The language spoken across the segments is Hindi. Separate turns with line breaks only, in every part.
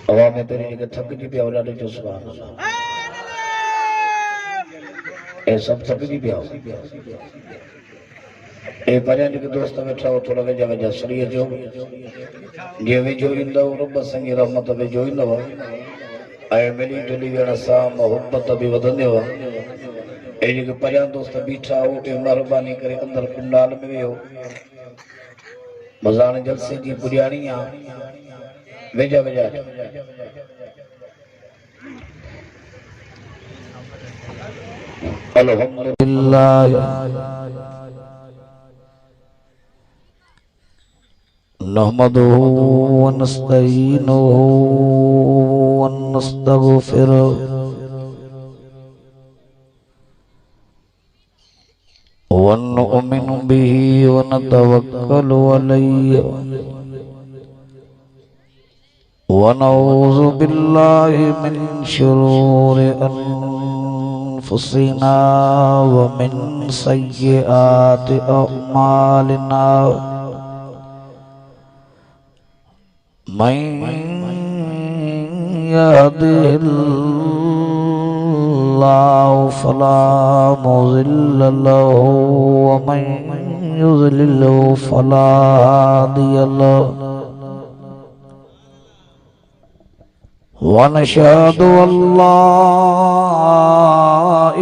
हवा में तेरी जगह थक जी पिया औलाद जो सुभान अल्लाह ए सब थक जी पिया ए परियां जेके दोस्त वेठा हो थोड़ा वेझा वेझा सरीअ जो जे वेझो ईंदव रब संगी रहमत वेझो ईंदव ऐं मिली जुली वेहण सां मोहबत बि वधंदव ए जेके परियां दोस्त बीठा हो के महिरबानी करे अंदर कुंडाल में वियो मज़ान जलसे जी पुॼाणी आ वेझा वेझा अल्हम्दुलिल्लाह नहमदुहु व नस्तईनुहु व नस्तगफिरुहु व नु'मिनु बिही व नतवक्कलु अलैहि व नऊज़ु बिल्लाहि मिन शुरूरि अनफुसिना व मिन सय्यिआति अअमालिना मन यहदिहिल्लाहु फला मुज़िल्ल लहु व मन युज़लिल्हु फला हादिय लहु व नशहदु अल्ला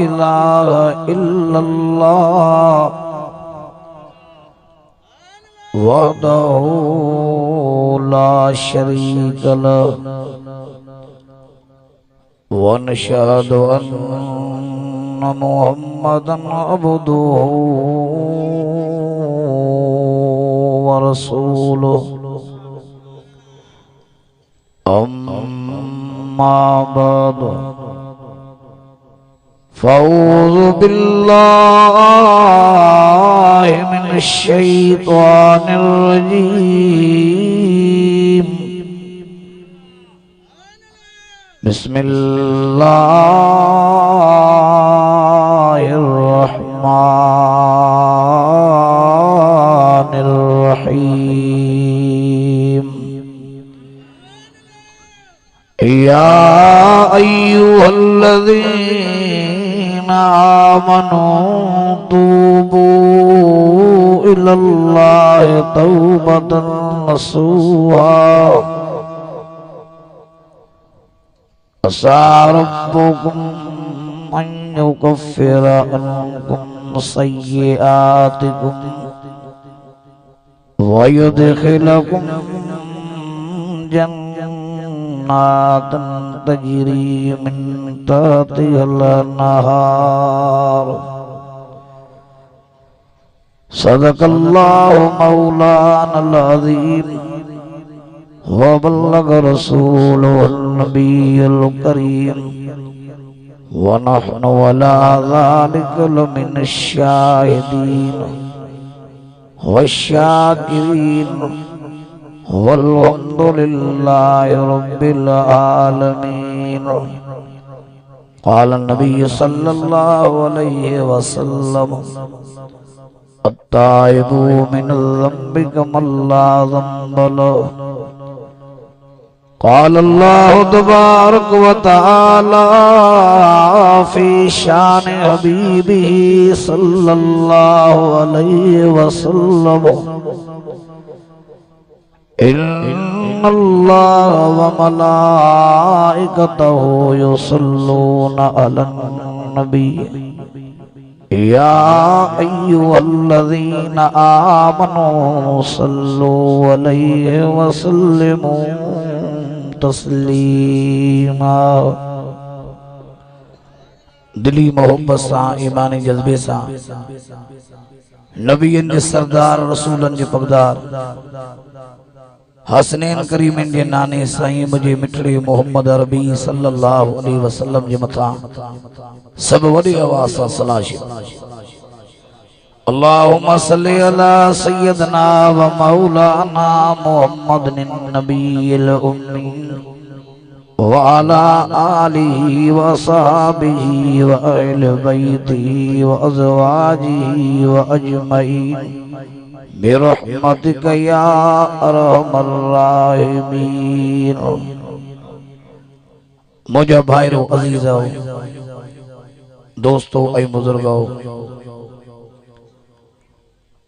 इलाहा इल्लल्लाह वहदहु ला शरीक लहु व नशहदु अन्ना मुहम्मदन अब्दुहु व रसूलुहु अम्मा बअद फ़अऊज़ु बिल्लाहि मिनश शैतानिर रजीम बिस्मिल्लाहिर रहमानिर रहीम या अय्युहल्लज़ीना आमनू तूबू इलल्लाहि तौबतन नसूहा असा रब्बुकुम अन युकफ्फिर अन्कुम सय्यिआतिकुम व युदखिलकुम जन्नातन तजरी मिन तहतिहल अन्हार सदक़ल्लाहु मौलानल अज़ीम व बल्लग रसूलुहुन नबियुल करीम व नहनु अला ज़ालिका लमिनश शाहिदीन वश्शाकिरीन वल्हम्दुलिल्लाहि रब्बिल आलमीन। क़ाल नबी सल्लल्लाहु अलैहि वसल्लम अत्ताइबु मिनज़ ज़ंबि कमन ला ज़ंब लहु। क़ाल अल्लाहु तबारक व तआला फ़ी शान हबीबिही सल्लल्लाहु अलैहि वसल्लम इन्नल्लाह व मलाइकतहु युसल्लूना अलन नबी या अय्युहल्लज़ीना आमनू सल्लू अलैहि व सल्लिमू तस्लीमा। दिली मोहब्बत सां ईमानी जज्बे सां नबीन जे सरदार रसूलन जे पगदार हसनैन करीमन जे नाने साईं मुझे मिठड़े मोहम्मद अरबी सल्लल्लाहु अलैहि वसल्लम जे मथा सब वडी आवाज सां सलाह। अल्लाहुम्मा सल्ली अला सय्यदना व मौलाना मुहम्मदिन नबिय्यिल उम्मी व अला आलिहि व सहाबिहि व अहले बैतिहि व अज़वाजिहि व अजमईन बिरहमतिका या अरहमर राहिमीन। मुझा भाईरो अजीजो दोस्तों ऐं बुजुर्गो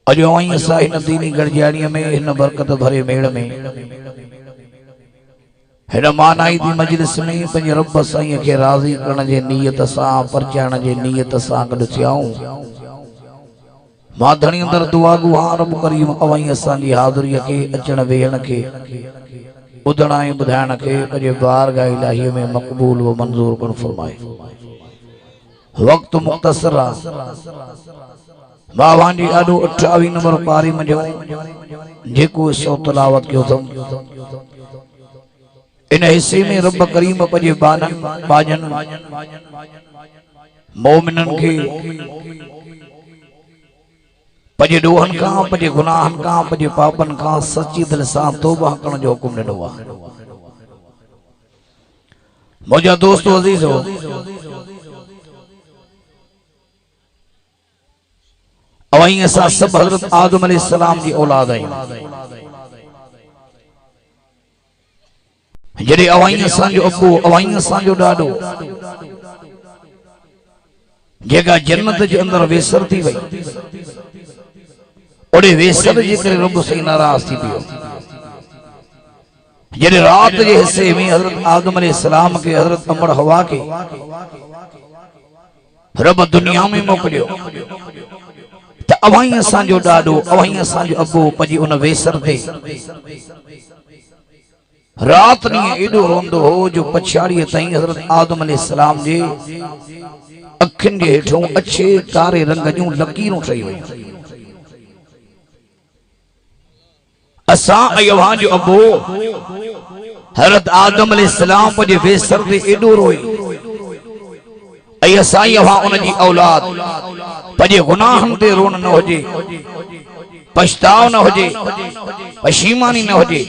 अॼु आई असां हिन दीनी गॾिजाणीअ में हिन बरकत भरे मेड़ में हिन मानाई दी मजलिस में पंहिंजे रब साईं खे राज़ी करण जे नियत सां परचाइण जे नियत सां गॾु थियाऊं। मां धणी अंदर दुआ गुहार रब करीम अवाई असांजी हाज़िरीअ खे अचण वेहण खे ॿुधण ऐं ॿुधाइण खे पंहिंजे बारगाह इलाही में मक़बूल व मंज़ूर करण फरमाए। वक्त मुख़्तसर आहे। बावान जी ॾाढो 28 नंबर पारी मजो जेको सो तलावत कयो अथमि इन हिस्से में रब करीम पंहिंजे बाजन मोमिनन खे पंहिंजे ॾोहनि खां पंहिंजे गुनाहनि खां पंहिंजे पापनि खां सची दिलि सां तौबा करण जो हुकुम ॾिनो आहे। मुंहिंजा दोस्त अज़ीज़ो अवाई असां सभु हज़रत आदम अलैहिस्सलाम जी औलाद आहियूं। जॾहिं अवाई असांजो अबू अवाई असांजो ॾाॾो जेका जन्नत जे अंदरि वेसर थी वई ओड़े वेसर जे करे रब साईं नाराज़ थी पियो। जॾहिं रात जे हिस्से में हज़रत आदम अलैहिस्सलाम खे हज़रत अमर हवा खे रब दुनिया में मोकिलियो त अवाई असांजो ॾाॾो अवाई असांजो अबू पंहिंजी उन वेसर ते रात ॾींहुं एॾो रोंदो हो जो पछाड़ीअ ताईं हज़रत आदम अलैहिस्सलाम जे अखियुनि जे हेठों अछे कारे रंग जूं लकीरूं ठही वयूं। असां ऐं अव्हां जो अबो हज़रत आदम अलैहिस्सलाम पंहिंजे वेसर ते एॾो रोई ऐं असां ऐं अव्हां उन जी औलाद पंहिंजे गुनाहनि ते रोन न हुजे, पछताव न हुजे, पशीमानी न हुजे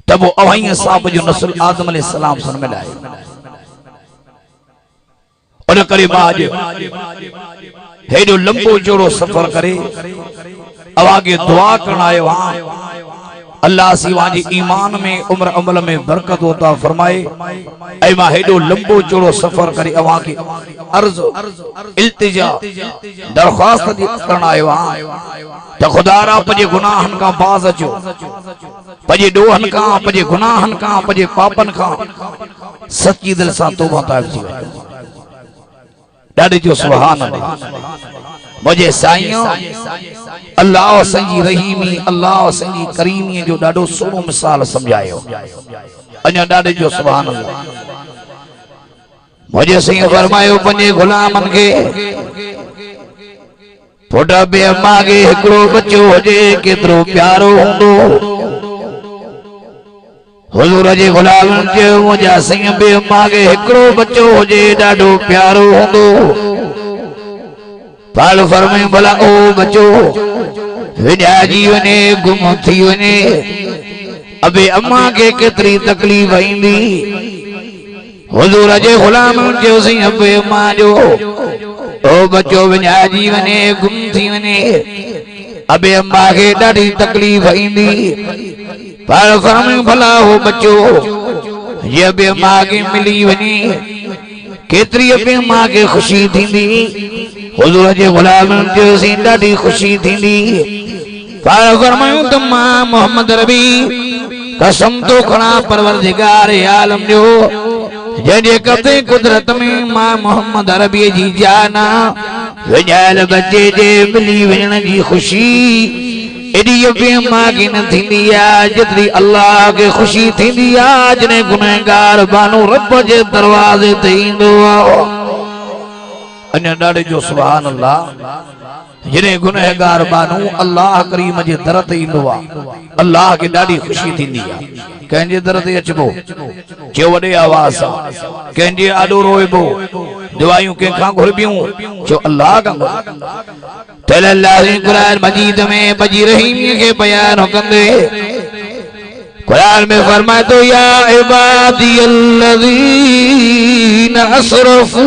तब वो अवाई असां जो नस्ल आदम अलैहिस्सलाम सां मिलाए। उन करे मां अॼु हेॾो लंबो चौड़ो सफ़र करे अवागे दुआ करण आयो आहियां अल्लाह सिवा जी ईमान में उम्र अमल में बरकत अता फरमाए। ऐं मां हेॾो लंबो चौड़ो सफ़र करे अवां खे अर्ज़ इल्तिजा दरख़्वास्त करण आयो आहियां त खुदारा पंहिंजे गुनाहनि खां बाज़ अचो, पंहिंजे ॾोहनि खां पंहिंजे गुनाहनि खां पंहिंजे पापनि खां सची दिलि सां तौबा ताइब थी वञो। ॾाढे जो सुभान अल्लाह। मुझे साईं अल्लाह संजी रहीमी अल्लाह संजी करीमी जो ॾाढो सुठो मिसाल समझायो। अञा ॾाढे जो सुभान अल्लाह। मुझे साईं फरमायो पंहिंजे गुलामनि खे फोटा बे अम्मा खे हिकिड़ो बच्चो हुजे केतिरो प्यारो हूंदो। हुजूर जे गुलामनि चयो मुंहिंजा साईं बे अम्मा खे हिकिड़ो बच्चो हुजे ॾाढो प्यारो हूंदो। पाल फरमाई भला ओ बच्चो विञाइजी वञे गुम थी वञे अबे अम्मा खे केतिरी तकलीफ़ ईंदी। हुजूर जे गुलामनि चयो साईं अबे अम्मा जो ओ बच्चो विञाइजी वञे गुम थी वञे अबे अम्मा खे ॾाढी तकलीफ़ ईंदी। पाल फरमाई भला हो बच्चो ये अबे अम्मा खे मिली वञे केतिरी अबे अम्मा खे ख़ुशी थींदी। हुजूर जे गुलामनि चयो साईं ॾाढी ख़ुशी थींदी। पाल फरमायूं त मां मोहम्मद रबी कसम तो खणा परवरदिगार आलम जो जंहिंजे कब्ज़े कुदरत में मां मोहम्मद अरबी जी जाना विञायल बच्चे जे मिली वञण जी ख़ुशी एॾी अबे अम्मा खे न थींदी आहे जेतिरी अल्लाह खे ख़ुशी थींदी आहे जॾहिं गुनहगार बानो रब जे दरवाज़े ते ईंदो आहे। अञा ॾाढे जो सुभान अल्लाह। जॾहिं गुनहगार बानो अल्लाह करीम जे दर ते ईंदो आहे अल्लाह खे ॾाढी ख़ुशी थींदी आहे। कंहिंजे दर ते अचबो चयो वॾे आवाज़ सां, कंहिंजे आॾो रोइबो दुआयूं कंहिंखां घुरबियूं चयो अल्लाह खां तल अल्लाह क़ुरान मजीद में बजी रहीम के बयान कंदे कुरान में फरमाए तो या इबादी अल्लज़ीना असरफू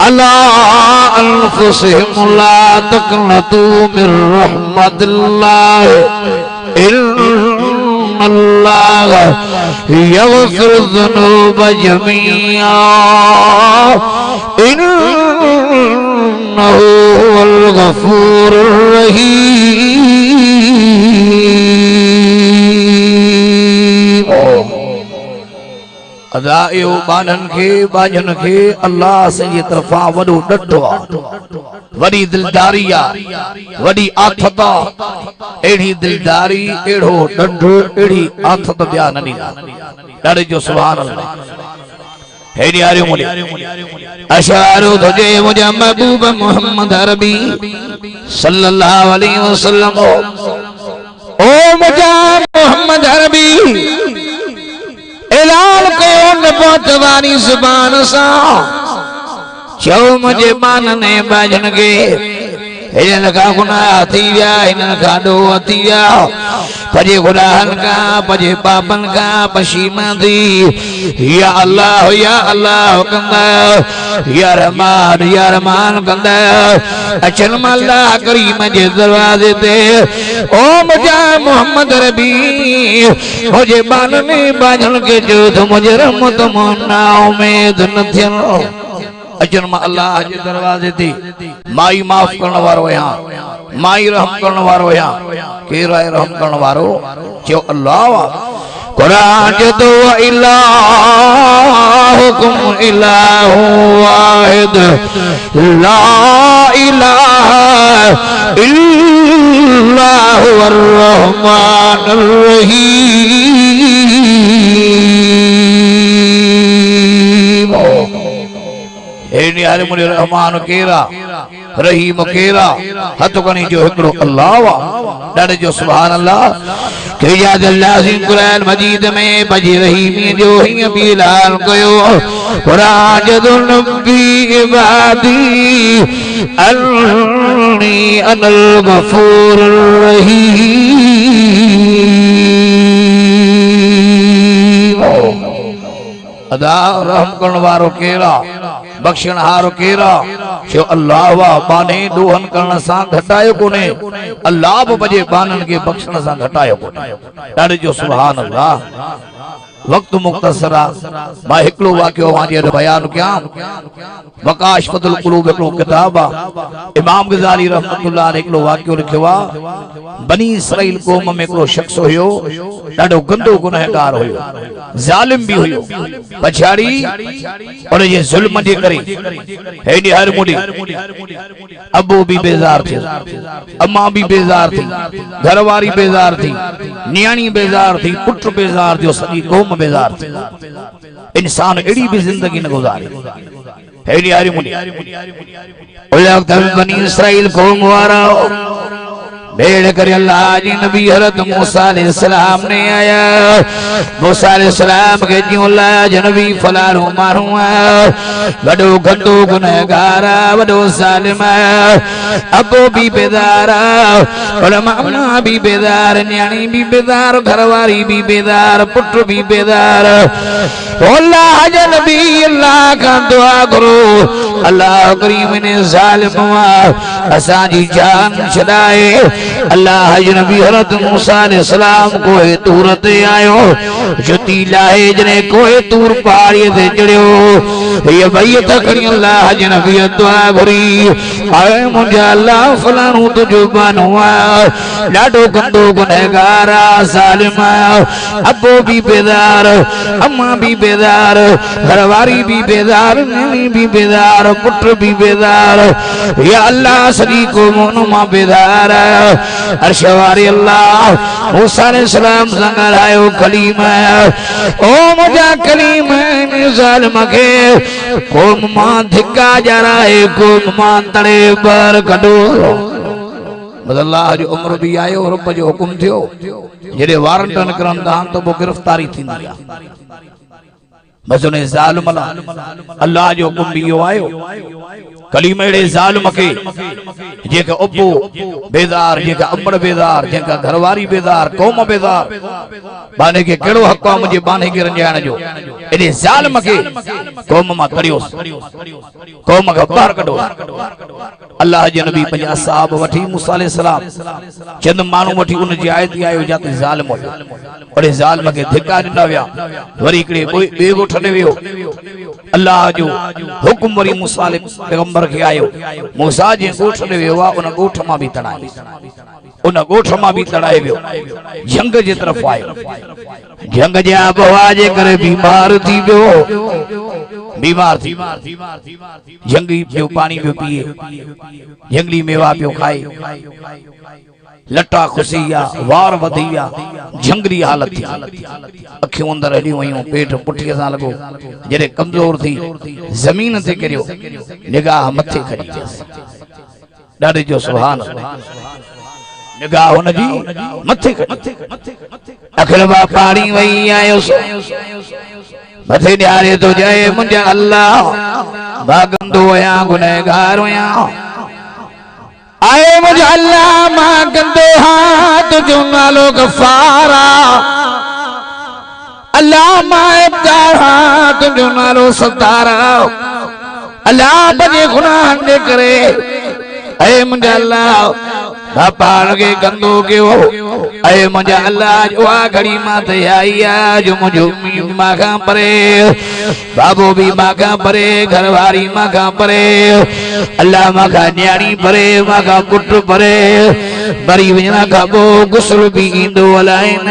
अला अनफुसिहिम ला तक़नतू मिर रहमतिल्लाह इन्नल्लाह
यग़फ़िर ज़ुनूब जमीआ इन्नहु हुवल गफ़ूरुर रहीम। अदा यो बानन के बाजन के अल्लाह से ये तरफा वडो डटो वडी दिलदारी आ वडी आथता एड़ी दिलदारी एड़ो डंडो एड़ी आथत बयान नहीं डारे जो सुभान अल्लाह है यार मुझे अशारो तुझे मुझे महबूब मोहम्मद अरबी सल्लल्लाहु अलैहि वसल्लम ओ मुझे मोहम्मद अरबी ऐलान कयो न पहुंचवानी ज़ुबान सा चो मुझे मानने बाजन के हिन का गुनाह थी विया हिन का डो थी विया पजे गुनाहन का पजे पापन का पशीमा थी या अल्लाह कंदा या रहमान कंदा अचन अल्लाह करीम जे दरवाजे ते ओ मुझे मोहम्मद रबी मुझे बानने बाजन के जो तो मुझे रहमत मोना उम्मीद न थियनो अचन अल्लाह जे दरवाजे ते माई माफ करण वारो यहाँ माई रहम करण वारो यहाँ केरा रहम करण वारो जो अल्लाह कुरान जो तो इलाहुकुम इलाहु वाहिद ला इलाहा इल्लल्लाहु अर्रहमानुर रहीम। यार मुझे रहमान केरा रहीम केरा हथ कनी जो हिकड़ो अल्लाह वा डारे जो सुभान अल्लाह के याद अल्लाह सिन कुरान मजीद में बजी रहीम जो ही बिलाल कयो कुरान जो नबी इबादी अन्नी अनल गफूरुर रहीम। अदा रहम करण वारो केरा बख्शण हारो केरा छो अल्लाह वा बाने दोहन करण सा घटायो कोने अल्लाह बजे बानन के बख्शण सा घटायो कोने डारे जो सुभान अल्लाह। वक्त मुख्तसरा मां हिकड़ो वाक्यो वाजे बयान क्या वकाशफतुल कुलूब हिकड़ो किताब इमाम गजाली रहमतुल्लाह ने हिकड़ो वाक्यो लिखियो आ बनी इसराइल कौम में हिकड़ो शख्स हुयो ॾाढो गंदो गुनहगार हुयो जालिम भी हुयो पछाड़ी और ये जुल्म जे करे हेडी हर मुडी अबू भी बेजार थी अम्मा भी बेजार थी घरवारी बेजार थी नियाणी बेजार थी पुत्र बेजार थी सॼी कौम बेजार थी इंसान एड़ी भी जिंदगी न गुजारे हेडी हर मुडी बनी इसराइल कौम वारा भेड़ कर अल्लाह जी नबी हरत मूसा अलैहिस्सलाम ने आया मूसा अलैहिस्सलाम के जो अल्लाह जनबी फलारो मारू वडो गंदो गुनहगार वडो जालिम अबो भी बेदार उलमा भी बेदार न्याणी भी बेदार घरवारी भी बेदार पुत्र भी बेदार अल्लाह जनबी अल्लाह का दुआ करो अल्लाह करीम ने जालिम असा जी जान छड़ाए अल्लाह नबी हरत मूसा अलैहिस्सलाम कोए तूर ते आयो जुती लाए जने कोए तूर पहाड़ी ते चढ़ियो ये बैत करी अल्लाह नबी दुआ भरी आए मुझे अल्लाह फलाणो तुझो बानो लाडो गंदो गुनहगार जालिम अबो भी बेदार अम्मा भी बेदार घरवारी भी बेदार नीनी भी बेदार पुत्र भी बेदार या अल्लाह सदी को मोनुमा बेदार अर्शवारी अल्लाह मूसा अलैहिस्सलाम संगल आयो कलीम ओ मुझा कलीम ने जालिम के कोम मां धिक्का जराए कोम मां तड़े बर कढो बस अल्लाह जो उम्र भी आयो रब जो हुकुम थियो जेडे वारंटन करन दान तो वो गिरफ्तारी थींदी आ बस उन्हें जालिम अल्लाह जो हुकुम भी आयो कलीमेड़े ज़ालिम के जेका अबू बेदार जेका अम्बड़ बेदार जेका घरवारी बेदार कौम बेदार बाने के केड़ो हक आ मुझे बाने के रंजाण जो एडे ज़ालिम के कौम मा करियो कौम का बाहर कढो अल्लाह जे नबी पंजा साहब वठी मूसा अलैहि सलाम चंद मानू वठी उन जी आयत आयो जाते ज़ालिम हो ओडे ज़ालिम के धिक्का दिना विया वरी इकड़े बे गोठ ने वियो अल्लाह जो हुक्म वरी मूसा अलैहि पैगंबर के आयो मूसा जे गोठ ने वियो उन गोठ मा भी तड़ाई उन गोठ मा भी तड़ाए वियो जंग जे तरफ आयो जंग जे आबहवा जे करे बीमार थी वियो बीमार थी जंगली पियो पानी पियो पिए जंगली मेवा पियो खाए लटा खुसिया वार वधिया जंगली हालत थी अखियों अंदर हलियूं वयूं पेट पुठीअ सां लॻो जॾहिं कमज़ोर थी ज़मीन ते किरियो निगाह मथे खणी ॾाढे जो सुभान निगाह हुन जी मथे अखिल बा पाणी वही आयो मथे ॾियारे तो जय मुंहिंजा अल्लाह भागंदो आहियां गुनहगार आहियां आए मुझे अल्लाह मां गंदो हाँ तुझो नालो गफारा अल्लाह मां इब्तार हाँ तुझो नालो सतारा अल्लाह बजे गुनाह ने करे आए मुझे अल्लाह बापार के गंदो के हो आए मुझे अल्लाह जो घड़ी माते आईया जो मुझे माखा परे बाबू भी माखा परे घरवारी माखा परे अल्लाह माखा न्याणी परे माखा पुट परे बरी वजना खाबो गुस्ल भी इंदो अलाइन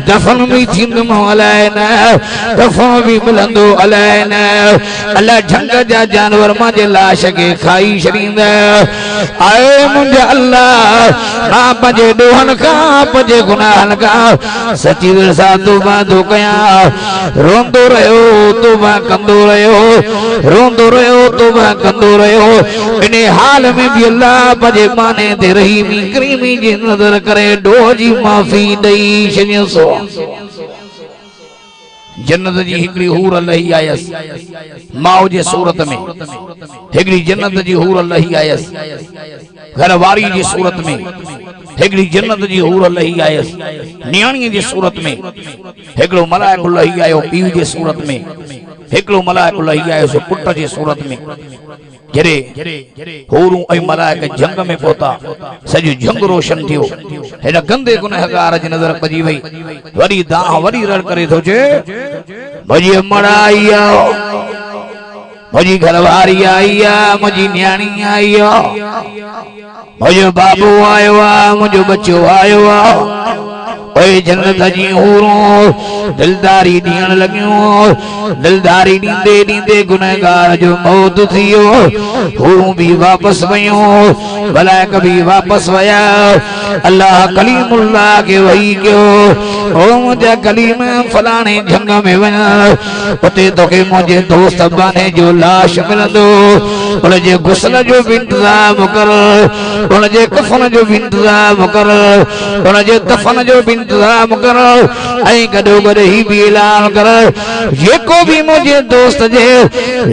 दफन भी थींदो अलाइन दफन भी मिलंदो अलाइन अल्लाह झंग जा जानवर माजे लाश के खाई छड़ींदा आए मुंहिंजा अल्लाह मां पंहिंजे ॾोहनि खां पंहिंजे गुनाहनि खां सची दिलि सां तौबा थो कयां रोंदो रहियो तौबा कंदो रहियो रोंदो रहियो तौबा कंदो रहियो इन हाल में भी अल्लाह पंहिंजे माने ते रहीमी करीमी जी नज़र करे ॾोह जी माफ़ी ॾेई छॾियोसो जन्नत जी हिकड़ी हूर लही आयस माओ जे सूरत में हिकड़ी जन्नत जी हूर लही आयस घरवारी जी सूरत में हिकड़ी जन्नत जी हूर लही आयस नियाणी जी सूरत में हिकड़ो मलाइको लही आयो पीउ जे सूरत में हिकड़ो मलाइको लही आयो सो पुट जे सूरत में जरे हूरूं ऐं मलाइक जंग में पहुता सॼो जंग रोशन थियो हिन गंदे गुनहगार जी नज़र पजी वई वरी दाह वरी रड़ करे थो चे मुंहिंजी अमड़ आई आहे मुंहिंजी घरवारी आई आहे मुंहिंजी न्याणी आई आहे मुंहिंजो बाबू आयो आहे मुंहिंजो बच्चो आयो आहे ओए जन्नत जी हूरूं दिलदारी ॾियण लॻियूं दिलदारी ॾींदे ॾींदे गुनहगार जो मौत थियो हूरूं भी वापसि वयूं मलाइक भी वापसि वया अल्लाह कलीमुल्लाह के वही कयो ओ मुंहिंजा कलीम फलाणे जंग में वञ उते तोखे मुंहिंजे दोस्त बाने जो लाश मिलंदो उनजे गुस्ल जो भी इंतज़ाम कर उनजे कफन जो भी इंतज़ाम कर उनजे दफन जो भी इंतजाम कर ऐं गॾो गॾु ही भी ऐलान कर जेको भी मुंहिंजे दोस्त जे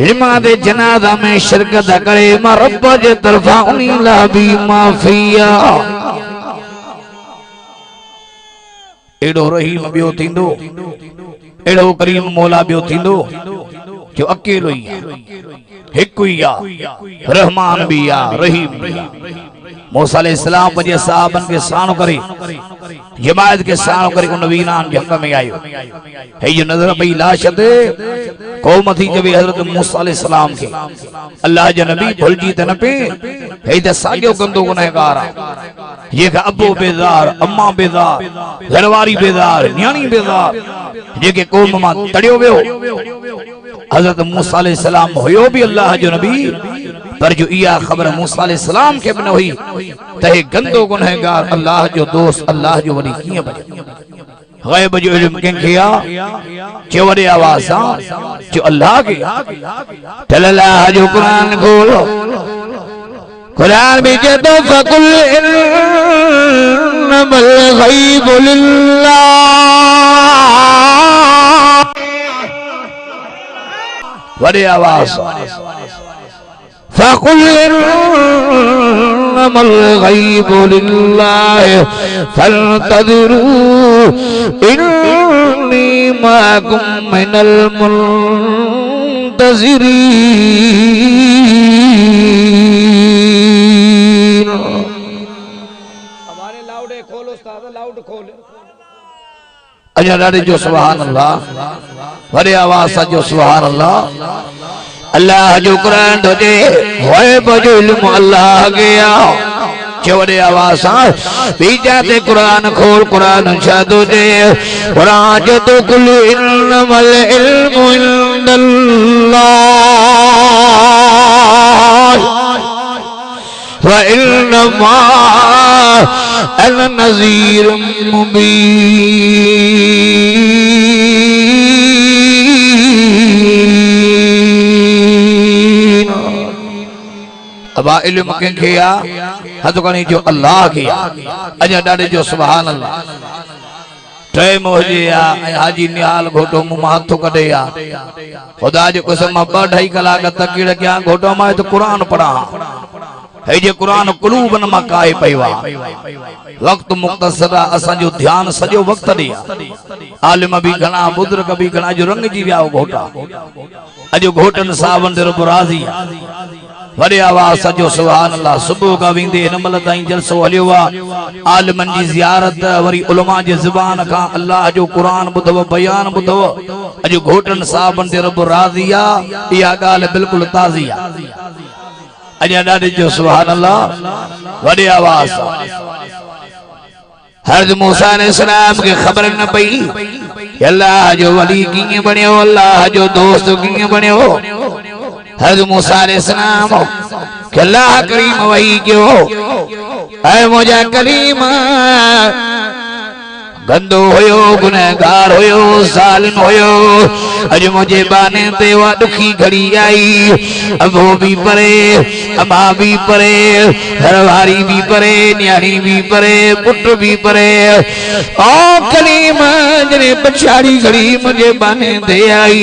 रिमाद जनाज़ा में शिरकत करे मां रब जे तरफ़ां उन लाइ भी माफ़ी आहे एड़ो रहीम ॿियो थींदो एड़ो करीम मौला ॿियो थींदो जो अकेलो ही हिकु ही आहे रहमान भी आहे रहीम भी आहे मूसा अलैहिस्सलाम पंहिंजे साहबन के साणो करे जमायत के साणो करे उन वीरान जंग में आयो हे जो नजर पई लाश ते कौम थी जबे हजरत मूसा अलैहिस्सलाम के अल्लाह जे नबी भुलजी त न पे हे त साॻियो गंदो गुनहगार आहे जेका अबो बेज़ार अम्मा बेज़ार घरवारी बेज़ार न्याणी बेज़ार जेके कौम मां तड़ियो वियो हजरत मूसा अलैहिस्सलाम हुयो भी अल्लाह जो नबी पर जो इया खबर मूसा अलैहिस्सलाम के न हुई त हे गंदो गुनहगार अल्लाह जो दोस्त अल्लाह जो वली कीअं बने गैब जो इल्म कंहिंखे आहे जो वॾे आवाज़ सां जो अल्लाह के तल अल्लाह जो क़ुरान खोलो क़ुरान में चवंदो फकुल इन्नमल गैबु लिल्लाह वॾे आवाज़ फ़क़ुल इन्नमल ग़ैबु लिल्लाहि फ़न्तज़िरू इन्नी माअकुम मिनल मुंतज़िरीन।
हमारे लाउड है, खोलो उस्ताद, लाउड खोले।
अजा ॾाढे जो सुभान अल्लाह, वॾे आवाज़ सां जो सुभान अल्लाह। अल्लाह जो कुरान तुझे होए बजो इल्म अल्लाह गया चवड़े आवाज़ सां बीजा ते कुरान खोल कुरान छा तुझे कुरान जो तो कुल इन्नमल इल्मु इंदल्लाह व इन्नमा अना नज़ीरुम मुबीन। अबा इल्म कंहिंखे आ हद कणी जो अल्लाह खे आ। अजा ॾाढे जो सुभान अल्लाह। टाइम हुजे आ ऐं हाजी निहाल घोटो मुंहुं मां हथु कढे आ ख़ुदा जे कसम मां 2-2.5 कलाक तकीड़ कयां घोटो मां त क़ुरान पढ़ां हे जे क़ुरान क़ुलूबन मां काए पई वा वक्त मुख्तसर असां जो ध्यान सॼो वक्त ॾे आलिम भी घणा बुजुर्ग भी घणा जो रंग जी विया घोटा अॼु घोटन साहबन ते रब राज़ी वॾे आवाज़ सॼो सुभान अल्लाह। सुबुह का वेंदे हिन महिल ताईं जलसो हलियो आहे आलिमन जी ज़ियारत वरी उलमा जे ज़ुबान खां अल्लाह जो क़ुरान ॿुधव बयान ॿुधव अॼु घोटन साहबन ते रब राज़ी आहे इहा ॻाल्हि बिल्कुलु ताज़ी आहे। अजा ॾाढे जो सुभान अल्लाह वॾे आवाज़ सां। हज़रत मूसा अलैहिस्सलाम खे ख़बर न पई अल्लाह जो वली कीअं बणियो अल्लाह जो दोस्त कीअं बणियो। हज़रत मूसा अलैहिस्सलाम के अल्लाह करीम वही क्यों ऐ मुझा करीम गंदो होयो गुनहगार होयो ज़ालिम होयो अज मुझे बाने ते वा दुखी घड़ी आई अबो भी परे अमा भी परे घरवारी भी परे न्याणी भी परे पुट भी परे ओ कलीम जने पछाड़ी घड़ी मुझे बाने ते आई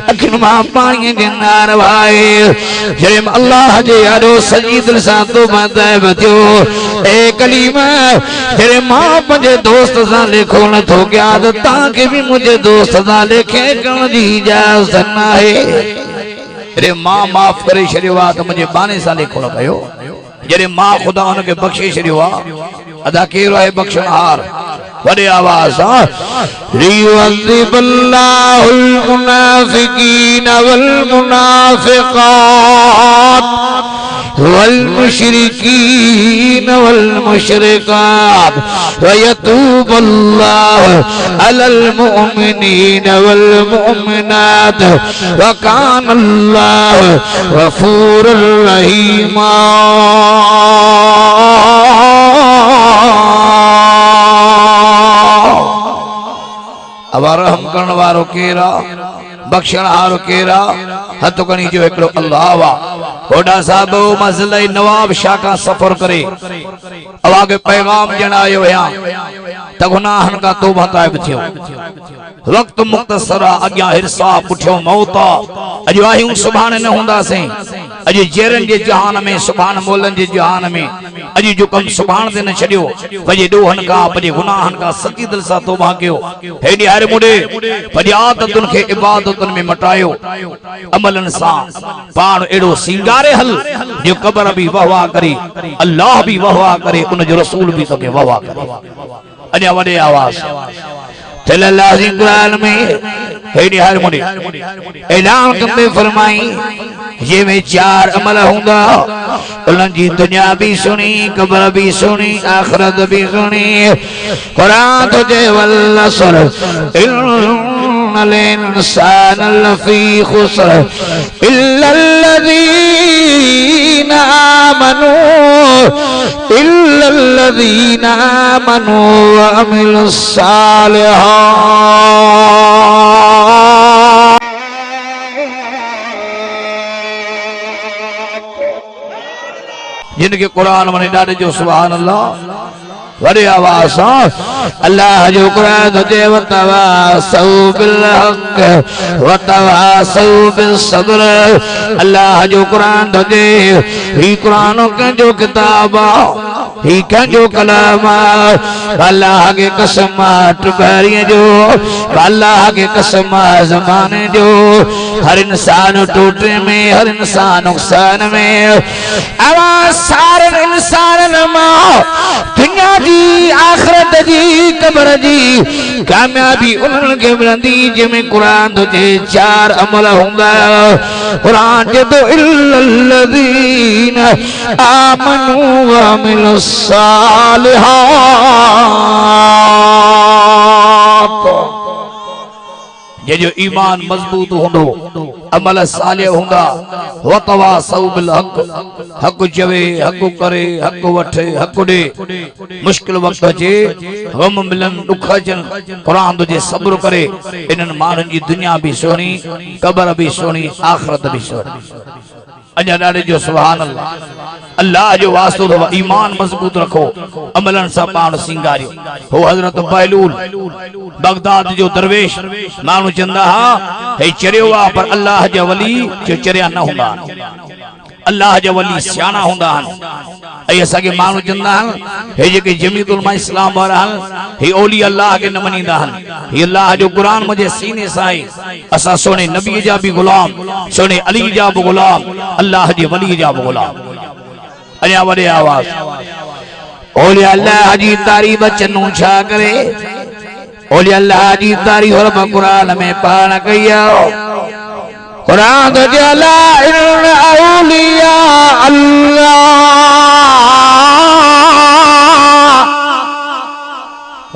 अखिन मां पानी जे नार वाए जे अल्लाह जे यारो सजी दिल सां तो मदब थियो ए कलीम जे मां पंजे दोस्त सां लिखो न थो कया त ताके भी मुझे दोस्त सां लिखे करण जी इजाज़त न आहे। अरे मां माफ करे छड़ियो आ त मुझे बाने सां लिखो न कयो जरे मां खुदा उनके बख्शे छड़ियो आ अदा केरो आहे बख्शनहार। वॾे आवाज़ सां लियुअज़िबल्लाहुल मुनाफ़िकीन वल मुनाफ़िक़ात वल मुशरिकीन वल मुशरिकात व यतूबुल्लाहु अलल मुमिनीन वल मुमिनात व कानल्लाहु गफूरुर रहीमा। अब रहम करण वारो केरा बख्शण हारो केरा हथ कणी जो एकड़ो अल्लाह वा होडा साहब मसले नवाब शाह का सफर करे अवागे पैगाम जणायो या त गुनाहन का तौबा ताइब थियो वक्त मुख्तसर अग्या हिरसा पुठियो मौत अज आहियूं सुभाणे न हुंदा से अज जेरन जे जहान में सुभाण मोलन जे जहान में अज जो कम सुभाण ते न छडियो पजे दोहन का पजे गुनाहन का सच्ची दिल सा तौबा कयो हेडी हर मुडे पजे आदतुन के इबादतुन में मटायो अमलन सा पाण एड़ो सिंगारे हल जो कबर भी वहवा करे अल्लाह भी वहवा करे उन जो रसूल भी तो के वहवा करे। अजा वडे आवाज सल्लल्लाहु कुरान में हेडी हर मुडे ऐलान कंदे फरमाई ये में 4 अमल हुंदा उन्हनि जी दुनिया भी सुनी कबर भी सुनी आखिरत भी सुनी। कुरान तो जे वल असर इन्नल इंसान लफी खुसर इल्लल्लज़ीना आमनू व अमिलुस सालिहात। जिनके कुरान मने ॾाढे जो सुभान अल्लाह वरी आवाज सां अल्लाह जो कुरान जे वतवासौ बिल हक वतवासौ बिस सब्र अल्लाह जो कुरान जे ही कुरान कंजो किताब ही कंजो कलाम अल्लाह के कसम टुकरिए जो अल्लाह के कसम जमाने जो हर इंसान टोटे में हर इंसान नुकसान में आवाज सारे इंसान मां दुनिया जी आखिरत जी कब्र जी कामयाबी उनके मिलंदी जिमें कुरान तुझे चार अमल हुंदा कुरान जे तो इल्लल्लज़ीन आमनू व अमिलुस सालिहात ये जो ईमान मजबूत होंदो अमल साले होंदा वतवासौ बिल हक हक चवे हक करे हक वठे हक दे मुश्किल वक्त अचे गम मिलन दुख अचन कुरान तुझे सब्र करे इन्हनि माण्हुनि जी दुनिया भी सोनी कब्र भी सोनी आखिरत भी सोनी अजा ॾाढे जो सुभान अल्लाह अल्लाह जो वास्तो अथव ईमान मजबूत रखो अमलन सां पाण सिंगारियो हो हज़रत बहलूल बगदाद जो दरवेश माण्हू चवंदा हा हे चरियो आहे पर अल्लाह जा वली जो चरिया न हूंदा अल्लाह जा वली सियाणा हूंदा आहिनि ऐं असांखे माण्हू चवंदा आहिनि हे जेके जमीयत उलमा इस्लाम वारा आहिनि हे ओली अल्लाह खे न मञींदा आहिनि हे अल्लाह जो क़ुरान मुंहिंजे सीने सां आहे असां सोने नबी जा भी गुलाम सोने अली जा भी गुलाम अल्लाह जे वली जा भी गुलाम अञा वॾे आवाज़ ओली अल्लाह जी तारीफ़ चनू छा करे ओली अल्लाह जी तारीफ़ रब क़ुरान में पाण कई आहे कुरान जो अला इन औलिया अल्लाह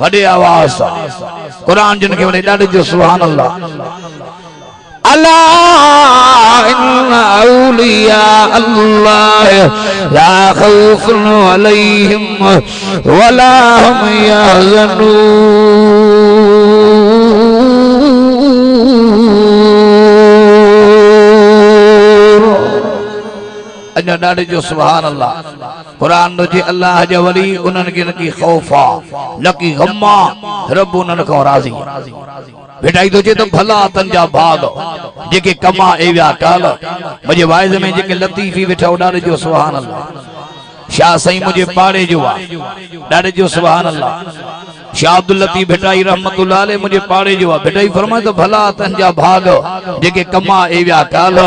वॾे आवाज़ सां कुरान जिन खे वॾे ॾाढे जो सुभान अल्लाह अला इन औलिया अल्लाह ला खौफुन अलैहिम वला हुम यहज़नून अञा ॾाढे जो सुभान अल्लाह कुरान जे अल्लाह जा वली उन्हनि खे न की खौफ आहे न की गम आहे रब उन्हनि खां राज़ी भेटाई थो चे त भला तन जा भाग जेके कमा एविया काल मुंहिंजे वाइज़ में जेके लतीफ़ी वेठा ॾाढे जो सुभान अल्लाह शाह साईं मुंहिंजे पाड़े जो आहे ॾाढे जो सुभान अल्लाह शाह अब्दुल लतीफ़ भेटाई रहमतुल्लाह अलैह मुझे पाड़े जो आहे भेटाई फरमाए तो भला तंजा भाग जेके कमा एविया काल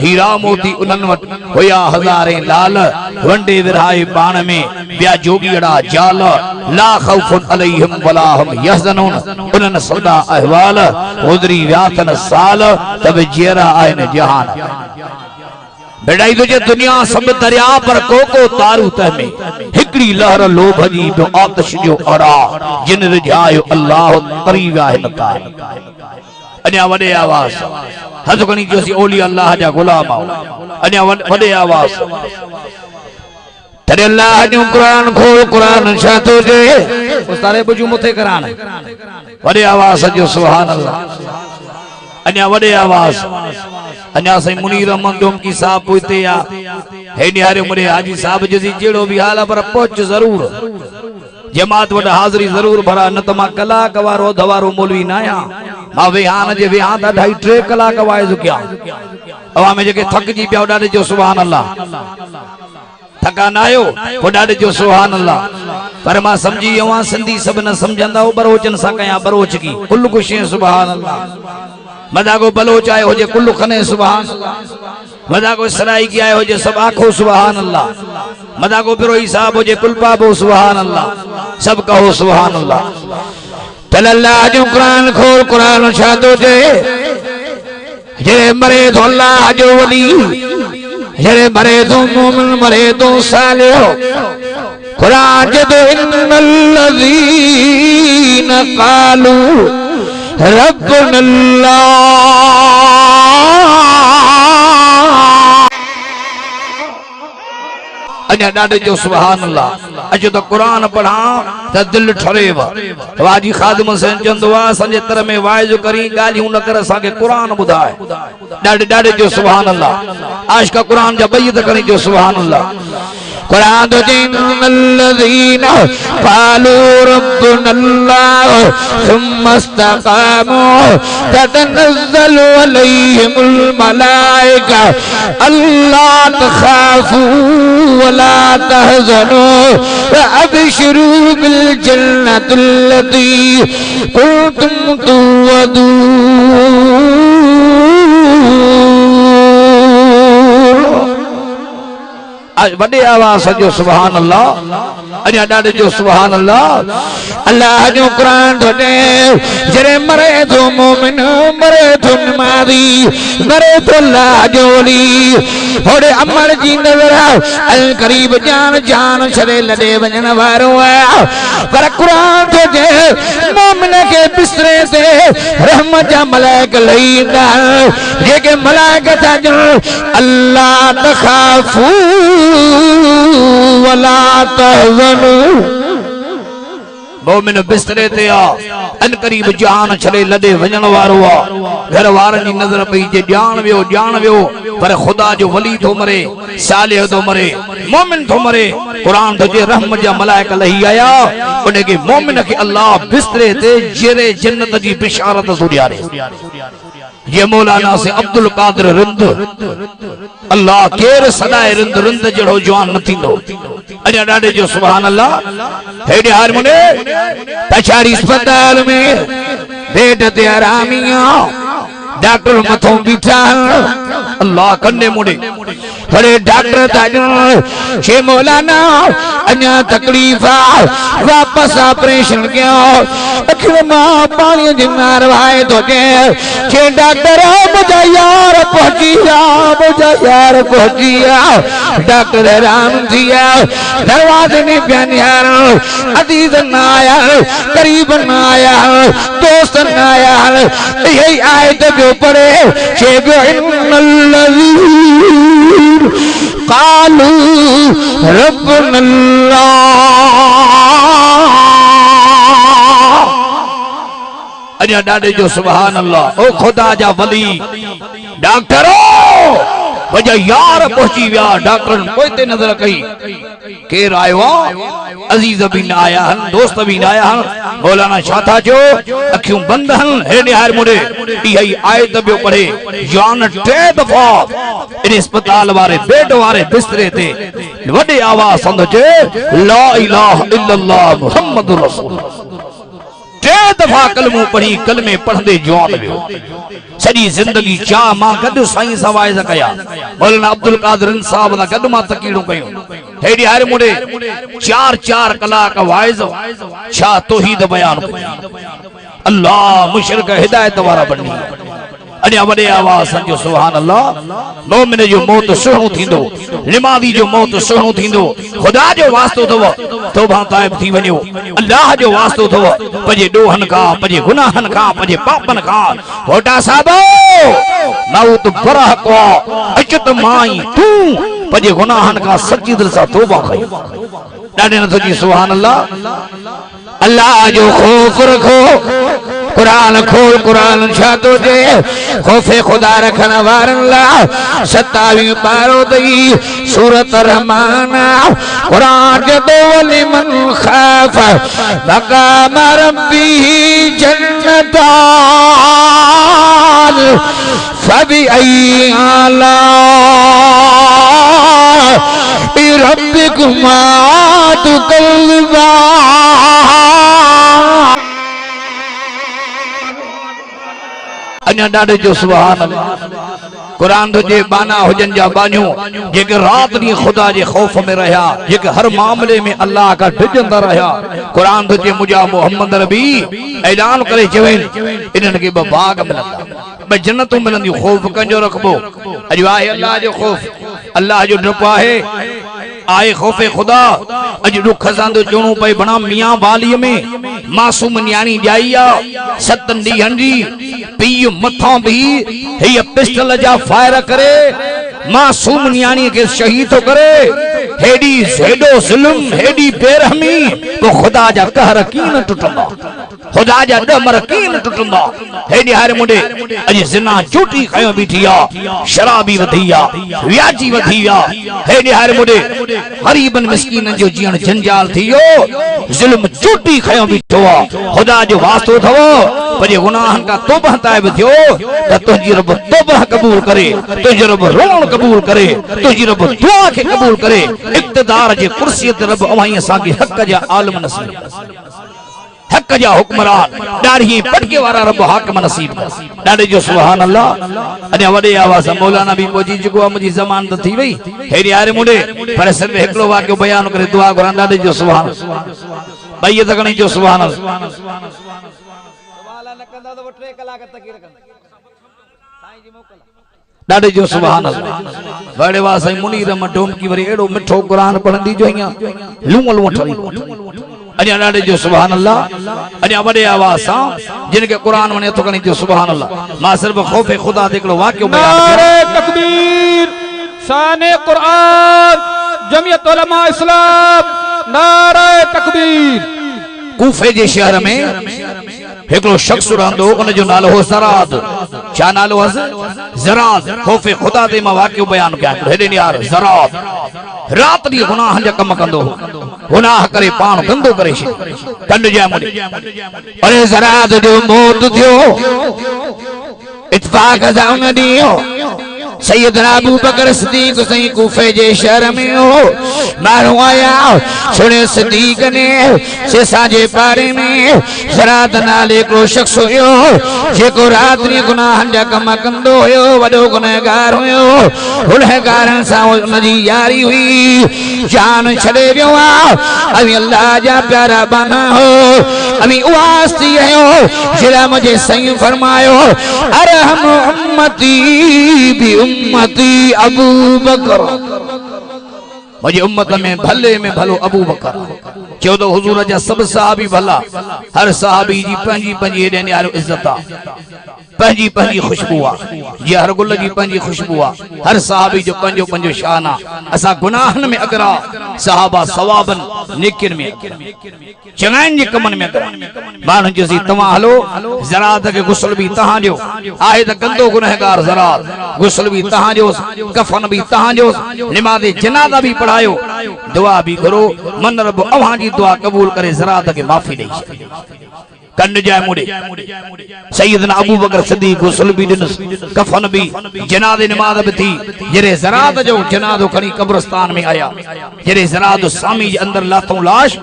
हीरा मोती उन्हनि वटि हुया हज़ारे लाल वंडे विरहाए पाण में ॿिया जोगीअड़ा जाल ला खौफुन अलैहिम वला हुम यहज़नून उन्हनि सदा अहवाल गुज़री विया अथनि साल तब जहिड़ा आहिनि जहान बेड़ाई तुझे दुनिया सब दरिया पर कोको तारू तह में हिकड़ी लहर लोभ जी बो आतिश जो अड़ा जिन रिझायो अल्लाह करीब आहे नता अञा वडे आवाज हद कणी जोसी ओली अल्लाह जा गुलाम अञा वडे आवाज तेरे अल्लाह जो कुरान खोल कुरान छा तो जे उस्तादे बुजू मुथे करान वडे आवाज जो सुभान अल्लाह अञा वडे आवाज अञा सही मुनीर अहमद डोमकी साहब पोइते आ हे निहारे मुरे हाजी साहब जसी जेड़ो भी हाल पर पहुंच जरूर जमात वड हाजिरी जरूर भरा न त मां कलाक वारो दवारो मौलवी ना आया मां विहान जे विहां दा 2.5 कलाक वाइज किया अवा में जेके थक जी पिया ॾाढे जो सुभान अल्लाह थकान आयो वो ॾाढे जो सुभान अल्लाह पर मां समझी अवा सिंधी सब न समझंदा हो बरोचन सा कया बरोच की कुल खुशी सुभान अल्लाह मदा को बलोच आए हो जे कुल्लू खने सुभान मदा को सराई की आए हो जे सब आखो सुभान अल्लाह मदा को बिरोई साहब हो जे कुलपा बो सुभान अल्लाह सब कहो सुभान अल्लाह तल अल्लाह जो कुरान खोल कुरान छा तो जे मरे तो अल्लाह जो वली जे मरे तो मोमिन मरे तो सालिह कुरान जे तो इन्नल लज़ीना क़ालू रब्बुनल्लाह अञा ॾाढे जो सुभान अल्लाह अचो त कुरान पढ़ा त दिल ठरेव वाजी खादिम से चंदो आ संजे तर में वाइज करी गालियूं न कर असांखे कुरान ॿुधाए ॾाढे ॾाढे जो सुभान अल्लाह आशिक कुरान जा बैत करी जो सुभान अल्लाह कुरान तो जिन्नल्लज़ीना क़ालू रब्बुनल्लाह सुम्मा इस्तक़ामू ततनज़्ज़लु अलैहिमुल मलाइका अल्ला तख़ाफू वला तहज़नू वअबशिरू बिल जन्नतिल्लती कुंतुम तुअदून। वॾे आवाज़ जो सुभान अल्लाह, अञा ॾाढे जो सुभान अल्लाह। अल्लाह जो क़ुरान थो चए जॾहिं मरे थो मोमिन, मरे थो नमाज़ी, मरे थो अल्लाह जो वली, होॾे अमर जी नज़र अल क़रीब जान जान छॾे लॾे वञण वारो आहे। पर क़ुरान थो चए मोमिन खे बिस्तरे ते रहमत जा मलाइक लही ईंदा, जेके मलाइक था चवनि अल्लाह तख़ाफू वला तहज़नू। मोमिन बिस्तरे ते आ, अन करीब जान छॾे लॾे वञण वारो आ। घर वारनि जी नज़र पई जे ॼाण वियो, पर ख़ुदा जो वली थो मरे, सालिह थो मरे, मोमिन थो मरे। क़ुरान थो चए रहमत जा मलाइक लही आया, उनखे मोमिन खे अल्लाह बिस्तरे ते जेरे जन्नत जी बिशारत थो ॾियारे। ये मौलाना से अब्दुल कादिर रिंद, अल्लाह केर सदाए रिंद रिंद जड़ो जवान न थींदो। अञा ॾाढे जो सुभान अल्लाह। हेॾे हार मुने पछाड़ी अस्पताल में बेड ते आरामिया डॉक्टर मथों बीठा, अल्लाह कन्ने मुड़े बड़े डॉक्टर छे मौलाना अञा तकलीफ़ वापस ऑपरेशन किया, अखिर मां पानी जी मार वाए तो छे डॉक्टर मुझा यार पहुंचिया, मुझा यार पहुंचिया। डॉक्टर हैरान थिया, दरवाजे ने प्यार अजीज न आया, करीब न आया, दोस्त न आया, यही आयत जो पढ़े छे क़ालू रब्बुनल्लाह। अञा ॾाढे जो सुभान अल्लाह। ओ खुदा जा वली डॉक्टरो वजह यार पहुंची विया। डॉक्टरन कोई ते नज़र कई केर आयो आहे, अजीज भी न आया हन, दोस्त भी न आया हन। मौलाना छा था जो अखियूं बंद हन। हेॾे हार मुड़े इहा ई आयत ॿियो पढ़े जान 3 दफ़ा इन अस्पताल वारे बेड वारे बिस्तरे ते वॾे आवाज़ सां चए ला इलाहा इल्लल्लाह मुहम्मदुर रसूलुल्लाह। 3 दफ़ा कलमो पढ़ी, कलमे पढ़ंदे जवान वियो। सॼी ज़िंदगी चाह मां गॾु साईं सां वाइज़ कया, मौलाना अब्दुल कादिर साहब सां गॾु मां तकीड़ूं कयूं। हेॾी हारे मुड़े 4 कलाक वाइज़ छा तौहीद बयान कई। अल्लाह मुशरिक हिदायत वारा बणी। अञा वॾे आवाज़ सां जो सुभान अल्लाह। मोमिन जो मौत सुहिणो थींदो, निमाज़ी जो मौत सुहिणो थींदो। ख़ुदा जो वास्तो अथव तौबा ताइब थी वञो। अल्लाह जो वास्तो अथव पंहिंजे ॾोहनि खां, पंहिंजे गुनाहनि खां, पंहिंजे पापनि खां। होटा साहब मौत बरहक अचत माई तूं पंहिंजे गुनाहनि खां सची दिलि सां तौबा कई। ॾाढे नथो जी सुभान अल्लाह। अल्लाह जो खौफ रखो। कुरान खोल, कुरान छा तो जे खौफे खुदा रखण वारनि लाइ 27 पारो दई सूरत रहमान। कुरान जो लिमन ख़ाफ मक़ाम रब्बी जन्नतान फबिअय्यि आलाइ रब्बिकुमा तुकज़्ज़िबान। अञा ॾाढे जो सुभान अल्लाह। कुरान तो जे बाना हुजन जा बानियूं जेके रात ॾींहुं ख़ुदा जे ख़ौफ़ में रहिया, जेके हर मामले में अल्लाह खां डिॼंदा रहिया। कुरान तो जे मुंहिंजा मोहम्मद नबी ऐलान करे चवनि इन्हनि खे 2 बाग मिलंदा, 2 जन्नतूं मिलंदियूं। ख़ौफ़ कंहिंजो रखिबो? अॼु आहे अल्लाह जो ख़ौफ़, अल्लाह जो डपु आहे, आए खौफ़े खुदा। अॼु ॾुख सां थो चवणो पए बणा मियां वालीअ में मासूम न्याणी ॼाई आहे 7 ॾींहंनि जी, पीउ मथां बि हीअ पिस्टल जा फायर करे मासूम न्याणीअ खे शहीद थो करे। हेॾो ज़ुल्म, हेॾी बेरहमी, पोइ ख़ुदा जा कहर कीअं न टुटंदा? खुदा जा डमर कीन टुटंदा हेडी हारे मुंडे अजी जिना चूटी खयो बीठिया शराबी वधिया व्याजी वधिया हेडी हारे मुंडे गरीबन मिस्कीन जो जीण जंजाल थियो जुल्म चूटी खयो बीठो खुदा जो वास्तो थवो पर गुनाहन का तौबा ताइब थियो त तुजी रब तौबा कबूल करे तुजी रब रोण कबूल करे तुजी रब दुआ के कबूल करे इक्तदार जे कुर्सी ते रब अवाई असा के हक जा आलम नसीब हक जा हुक्मरान दाढ़ी पटके वाला रब हाकिम नसीब दाढ़े जो सुभान अल्लाह अने वडे आवाज मौलाना भी पहुंची चुको मुजी जमानत थी वई हेरी यार मुंडे पर सिर्फ एकलो वाक्य बयान करे दुआ कुरान दाढ़े जो सुभान भाई तकणी जो सुभान अल्लाह न कंदा तो 3 कलाक तक रखंदा साईं जी मोकल दाढ़े जो सुभान अल्लाह बड़े वा साईं मुनीर मडोम की वरी एडो मिठो कुरान पढ़ंदी जो हिया लूं लूं ठरी अने दाढ़े जो सुभान अल्लाह अने वडे आवाज सा जिनके कुरान वने तो कनी जो सुभान अल्लाह मा सिर्फ खौफ खुदा देखलो वाक्य बयान
नारे तकबीर शान कुरान जमियत उलमा इस्लाम नारे तकबीर
कूफे जे शहर में एकलो शख्स रहंदो उन जो नालो हो ज़राद छा नालो हस ज़राद खौफे खुदा दे मां वाक्य बयान कया हेडे यार ज़राद रात दी गुनाह जा कम कंदो गुनाह करे पान गंदो करे छे कंड जा मुडे अरे ज़राद जो मौत थियो इत्फाक जा उन दियो सैयदना अबू बकर सिद्दीक सही कूफे जे शहर में हो मारो आया सुने सिद्दीक ने सेसा जे पारे में ज़राद नाले को शख्स होयो जेको रात नी गुनाह जा कम कंदो होयो वडो गुनहगार होयो गुनहगारन सा उनजी यारी हुई जान छड़े वियो अभी अल्लाह जा प्यारा बना हो अभी उवास थी आयो जिला मुझे सही फरमायो अरहम उम्मती भी उम्मती अबू बकर मुझे उम्मत में भलो अबू बकर क्यों तो हुजूर जा सब सहाबी भला हर सहाबी जी पंजी पंजी एडे न्यारो इज्जत आ पंजी पंजी खुशबू आ जी हर गुल जी पंजी खुशबू आ हर सहाबी जो पंजो पंजो शान आ असा गुनाहन में अगरा सहाबा सवाबन नेकिन में चंगाइन जे कमन में अगरा मानु जो तमा हलो ज़राद के गुस्ल भी तहां जो आहे त गंदो गुनहगार ज़राद गुस्ल भी तहां जो कफन भी तहां जो नमाज जनाजा भी पढ़ायो दुआ भी करो मन रब अवां जी दुआ कबूल करे ज़राद के माफी दे कंड जाए मुडे सैयदना अबू बकर सिद्दीक गुस्ल भी दिन कफन भी जनाजे नमाज भी थी जरे ज़राद जो जनाजो खणी कब्रिस्तान में आया जरे ज़राद सामी अंदर लाथों लाश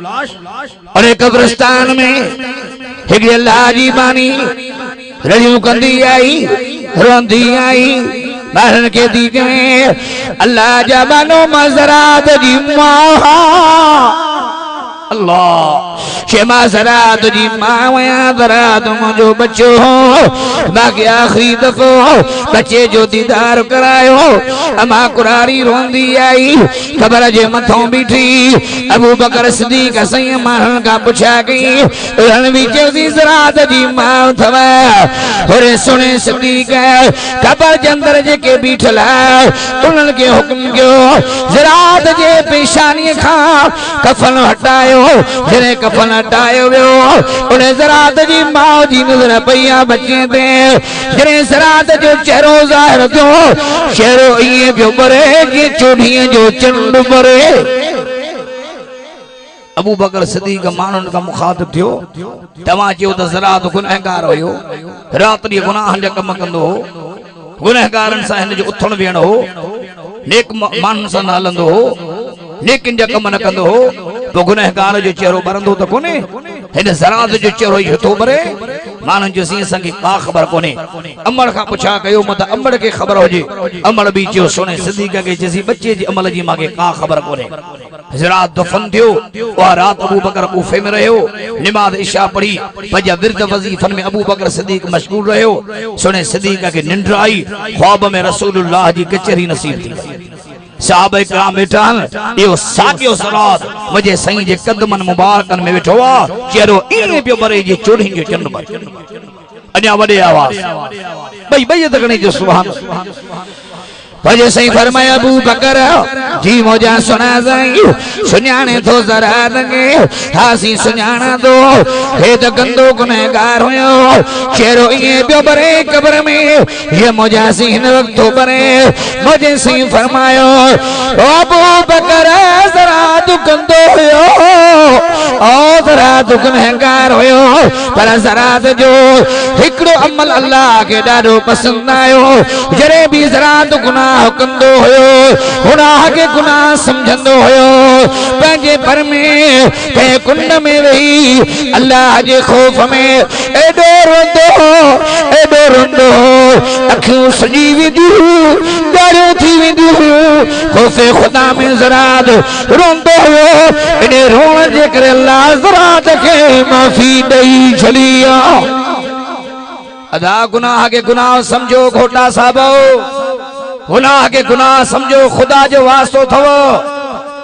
अरे कब्रिस्तान में एक अल्लाह जी बानी रड़ियों कंदी आई रोंदी आई बाहर के दी गए अल्लाह जबानो मज़राद जी माहा अल्लाह शेमा ज़राद जी मावया ज़राद मुझो बच्चो हो बाकी आखिरी दफो बच्चे जो दीदार करायो अमा कुरारी रोंदी आई खबर जे मथों बीठी अबू बकर सिद्दीक सही मां का पूछा गई रण विच ज़राद जी मां थवा होरे सुने सिद्दीक खबर जे अंदर जे के बीठला उनन के हुक्म कयो ज़राद जे पेशानी खा कफन हटायो जरे कफन हटायो वियो उन्हें ज़राद जी मां जी नजर पईया बच्चे ते जरे ज़राद जो चेहरो ज़ाहिर थियो चेहरो ये पियो बरे के चोढ़ीअ जो चंड बरे अबू बकर सिद्दीक मानुन का मुखातिब थियो तवा जो त ज़राद गुनहगार होयो रात दी गुनाह जा कम कंदो हो गुनहगारन सा हिन जो उथण वेहण हो नेक मानुन सा हलंदो हो लेकिन जा कम न कंदो हो तो गुनहगार जो चेहरो बरंदो तो कोने हिन ज़राद जो चेहरो ही तो बरे मानन जो सी संगी का खबर कोने अमर का पूछा कयो मत अमर के खबर हो जे अमर भी जो सुने सिद्दीक के जसी बच्चे जी अमल जी मागे का खबर कोने ज़राद दफन थियो और रात अबू बकर कूफे में रहो नमाज इशा पढ़ी पजा विरद वजीफन में अबू बकर सिद्दीक मशगूल रहो सुने सिद्दीक के निंद्र आई ख्वाब में रसूलुल्लाह जी कचहरी नसीब थी साहबे कराम बैठान यो सागियो ज़राद मुझे सही जे कदमन मुबारकन में बैठो चेहरो ई पियो बरे जे चोढ़ी जो चंड बर अन्या वडे आवाज भाई भाई तकने जो सुभान वजह से फरमाया अबू बकर जी मुझा सुना जाई सुनाने तो जरा दंगे हासी सुनाना दो हे तो गंदो गुनहगार हुयो शेरो ये बियो बरे कब्र में ये मुझा सी इन वक्त तो बरे मुझे सी फरमायो अबू बकर जरा तू गंदो हुयो ओ जरा तू गुनहगार हुयो पर जरा जो हिकड़ो अमल अल्लाह के ॾाढो पसंद आयो जरे भी जरा तू गुनाह कंदो हुयो गुनाह के गुनाह समझंदो हुयो पंहिंजे पर में के कुंड में वही अल्लाह जे खौफ में एडो रोंदो अखियूं सजी वेंदियूं ॻाढ़ियूं थी वेंदियूं खौफ़े खुदा में ज़रात रोंदो हुयो इन रोण जे करे अल्लाह ज़रात खे माफ़ी ॾेई छॾी अदा गुनाह के गुनाह समझो घोटा साहबो गुनाह के गुनाह समझो खुदा जो वास्तो थव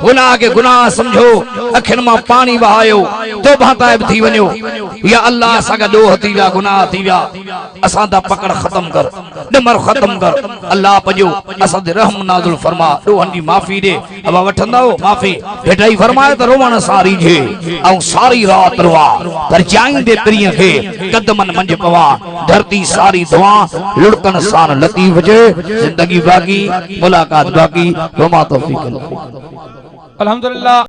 गुनाह के गुनाह समझो अखिन मां पानी बहायो तौबा ताइब थी वञो या अल्लाह सां ॾोह थी विया गुनाह थी विया असां दा पकड़ खत्म कर निमर खत्म कर अल्लाह पंहिंजो असां ते रहम नाज़िल फरमा ॾोहनि जी माफ़ी ॾे अब वठंदा माफ़ी भेटाई फरमाए त रोवण सारी जे ऐं सारी रात रोआ पर चाहींदे प्रिय खे कदमन मंझ पवा धरती सारी दुआ लुड़कन सां लतीफ़ जे जिंदगी बाकी मुलाकात बाकी वमा तौफीक
अल्हम्दुलिल्लाह।